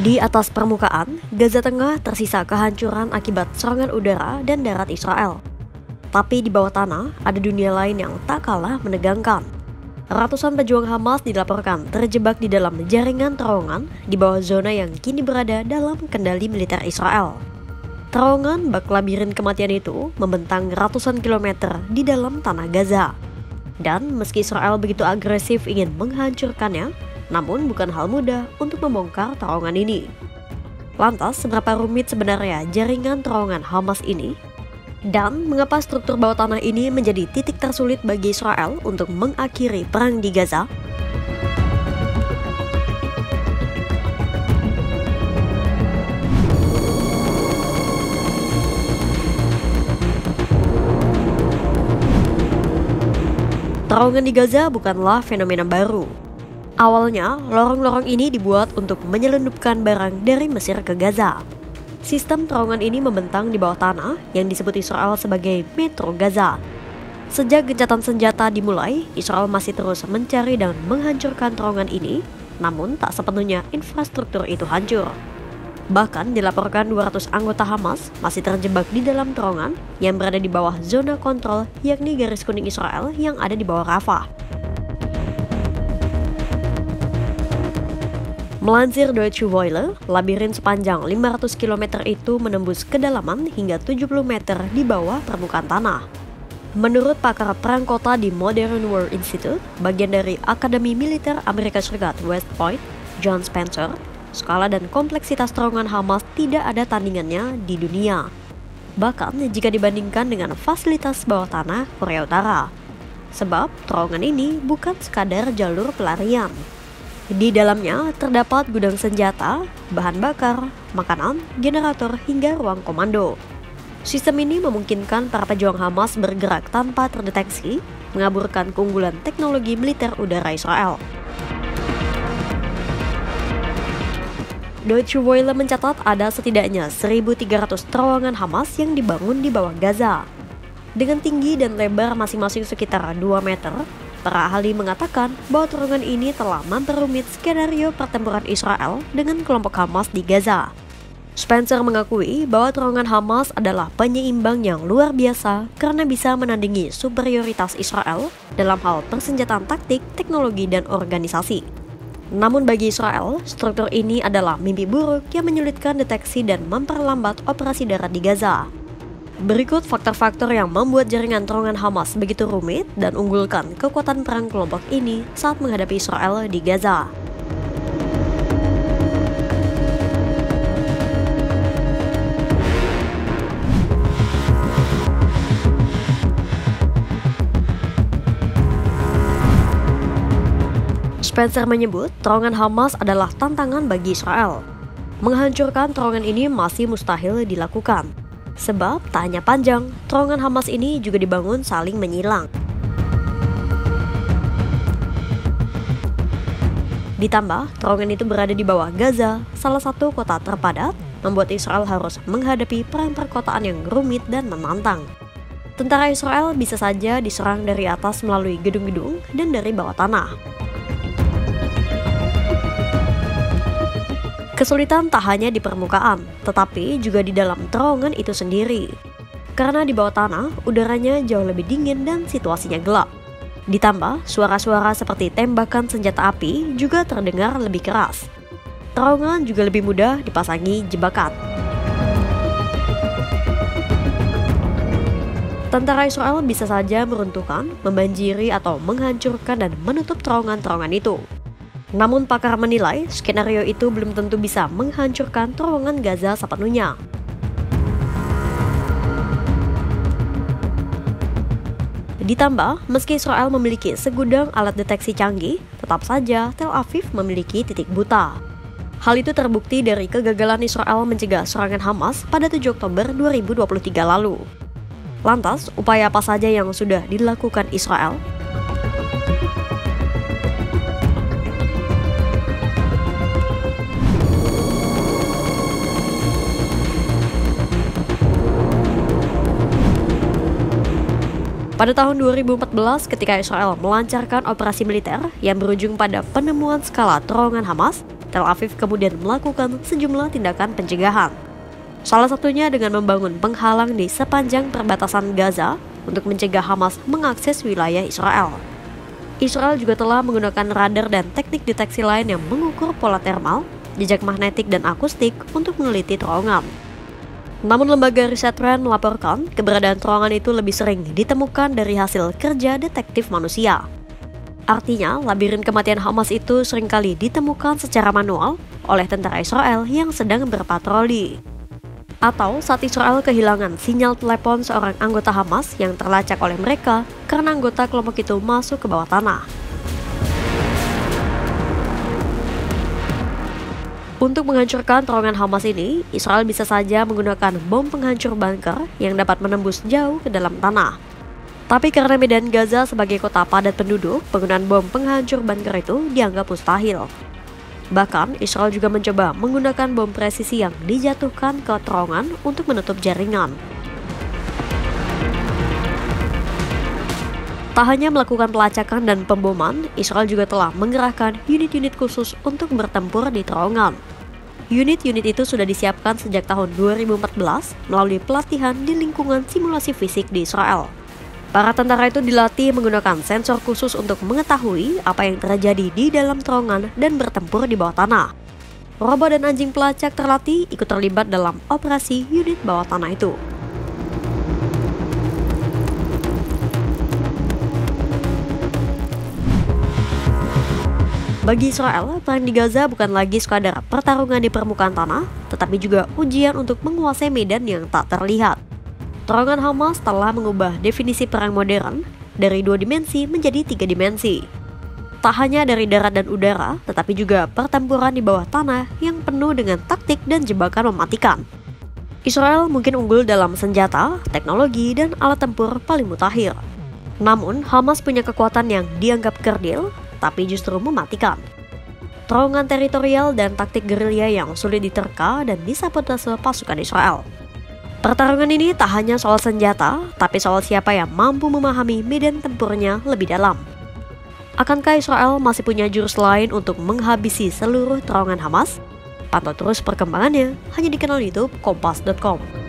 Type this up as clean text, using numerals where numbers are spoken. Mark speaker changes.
Speaker 1: Di atas permukaan, Gaza Tengah tersisa kehancuran akibat serangan udara dan darat Israel. Tapi di bawah tanah, ada dunia lain yang tak kalah menegangkan. Ratusan pejuang Hamas dilaporkan terjebak di dalam jaringan terowongan di bawah zona yang kini berada dalam kendali militer Israel. Terowongan bak labirin kematian itu membentang ratusan kilometer di dalam tanah Gaza. Dan meski Israel begitu agresif ingin menghancurkannya, namun bukan hal mudah untuk membongkar terowongan ini. Lantas, seberapa rumit sebenarnya jaringan terowongan Hamas ini? Dan mengapa struktur bawah tanah ini menjadi titik tersulit bagi Israel untuk mengakhiri perang di Gaza? Terowongan di Gaza bukanlah fenomena baru. Awalnya, lorong-lorong ini dibuat untuk menyelundupkan barang dari Mesir ke Gaza. Sistem terowongan ini membentang di bawah tanah yang disebut Israel sebagai Metro Gaza. Sejak gencatan senjata dimulai, Israel masih terus mencari dan menghancurkan terowongan ini, namun tak sepenuhnya infrastruktur itu hancur. Bahkan dilaporkan 200 anggota Hamas masih terjebak di dalam terowongan yang berada di bawah zona kontrol, yakni garis kuning Israel yang ada di bawah Rafah. Melansir Deutsche Welle, labirin sepanjang 500 km itu menembus kedalaman hingga 70 meter di bawah permukaan tanah. Menurut pakar perang kota di Modern War Institute, bagian dari Akademi Militer Amerika Serikat West Point, John Spencer, skala dan kompleksitas terowongan Hamas tidak ada tandingannya di dunia. Bahkan jika dibandingkan dengan fasilitas bawah tanah Korea Utara. Sebab terowongan ini bukan sekadar jalur pelarian. Di dalamnya terdapat gudang senjata, bahan bakar, makanan, generator, hingga ruang komando. Sistem ini memungkinkan para pejuang Hamas bergerak tanpa terdeteksi, mengaburkan keunggulan teknologi militer udara Israel. Deutsche Welle mencatat ada setidaknya 1.300 terowongan Hamas yang dibangun di bawah Gaza. Dengan tinggi dan lebar masing-masing sekitar 2 meter, para ahli mengatakan bahwa terowongan ini telah memperumit skenario pertempuran Israel dengan kelompok Hamas di Gaza. Spencer mengakui bahwa terowongan Hamas adalah penyeimbang yang luar biasa karena bisa menandingi superioritas Israel dalam hal persenjataan taktik, teknologi, dan organisasi. Namun bagi Israel, struktur ini adalah mimpi buruk yang menyulitkan deteksi dan memperlambat operasi darat di Gaza. Berikut faktor-faktor yang membuat jaringan terowongan Hamas begitu rumit dan unggulkan kekuatan perang kelompok ini saat menghadapi Israel di Gaza. Spencer menyebut terowongan Hamas adalah tantangan bagi Israel. Menghancurkan terowongan ini masih mustahil dilakukan. Sebab tak hanya panjang, terowongan Hamas ini juga dibangun saling menyilang. Ditambah, terowongan itu berada di bawah Gaza, salah satu kota terpadat, membuat Israel harus menghadapi perang perkotaan yang rumit dan menantang. Tentara Israel bisa saja diserang dari atas melalui gedung-gedung dan dari bawah tanah. Kesulitan tak hanya di permukaan, tetapi juga di dalam terowongan itu sendiri. Karena di bawah tanah, udaranya jauh lebih dingin dan situasinya gelap. Ditambah, suara-suara seperti tembakan senjata api juga terdengar lebih keras. Terowongan juga lebih mudah dipasangi jebakan. Tentara Israel bisa saja meruntuhkan, membanjiri, atau menghancurkan dan menutup terowongan-terowongan itu. Namun pakar menilai skenario itu belum tentu bisa menghancurkan terowongan Gaza sepenuhnya. Ditambah, meski Israel memiliki segudang alat deteksi canggih, tetap saja Tel Aviv memiliki titik buta. Hal itu terbukti dari kegagalan Israel mencegah serangan Hamas pada 7 Oktober 2023 lalu. Lantas, upaya apa saja yang sudah dilakukan Israel? Pada tahun 2014, ketika Israel melancarkan operasi militer yang berujung pada penemuan skala terowongan Hamas, Tel Aviv kemudian melakukan sejumlah tindakan pencegahan. Salah satunya dengan membangun penghalang di sepanjang perbatasan Gaza untuk mencegah Hamas mengakses wilayah Israel. Israel juga telah menggunakan radar dan teknik deteksi lain yang mengukur pola termal, jejak magnetik dan akustik untuk meneliti terowongan. Namun lembaga riset RAND melaporkan keberadaan terowongan itu lebih sering ditemukan dari hasil kerja detektif manusia. Artinya, labirin kematian Hamas itu seringkali ditemukan secara manual oleh tentara Israel yang sedang berpatroli. Atau saat Israel kehilangan sinyal telepon seorang anggota Hamas yang terlacak oleh mereka karena anggota kelompok itu masuk ke bawah tanah. Untuk menghancurkan terowongan Hamas ini, Israel bisa saja menggunakan bom penghancur bunker yang dapat menembus jauh ke dalam tanah. Tapi karena medan Gaza sebagai kota padat penduduk, penggunaan bom penghancur bunker itu dianggap mustahil. Bahkan, Israel juga mencoba menggunakan bom presisi yang dijatuhkan ke terowongan untuk menutup jaringan. Tak hanya melakukan pelacakan dan pemboman, Israel juga telah mengerahkan unit-unit khusus untuk bertempur di terowongan. Unit-unit itu sudah disiapkan sejak tahun 2014 melalui pelatihan di lingkungan simulasi fisik di Israel. Para tentara itu dilatih menggunakan sensor khusus untuk mengetahui apa yang terjadi di dalam terowongan dan bertempur di bawah tanah. Robot dan anjing pelacak terlatih ikut terlibat dalam operasi unit bawah tanah itu. Bagi Israel, perang di Gaza bukan lagi sekadar pertarungan di permukaan tanah, tetapi juga ujian untuk menguasai medan yang tak terlihat. Terowongan Hamas telah mengubah definisi perang modern dari 2 dimensi menjadi 3 dimensi. Tak hanya dari darat dan udara, tetapi juga pertempuran di bawah tanah yang penuh dengan taktik dan jebakan mematikan. Israel mungkin unggul dalam senjata, teknologi, dan alat tempur paling mutakhir. Namun, Hamas punya kekuatan yang dianggap kerdil, tapi justru mematikan. Terowongan teritorial dan taktik gerilya yang sulit diterka dan disabotase pasukan Israel. Pertarungan ini tak hanya soal senjata, tapi soal siapa yang mampu memahami medan tempurnya lebih dalam. Akankah Israel masih punya jurus lain untuk menghabisi seluruh terowongan Hamas? Pantau terus perkembangannya hanya di kanal YouTube Kompas.com.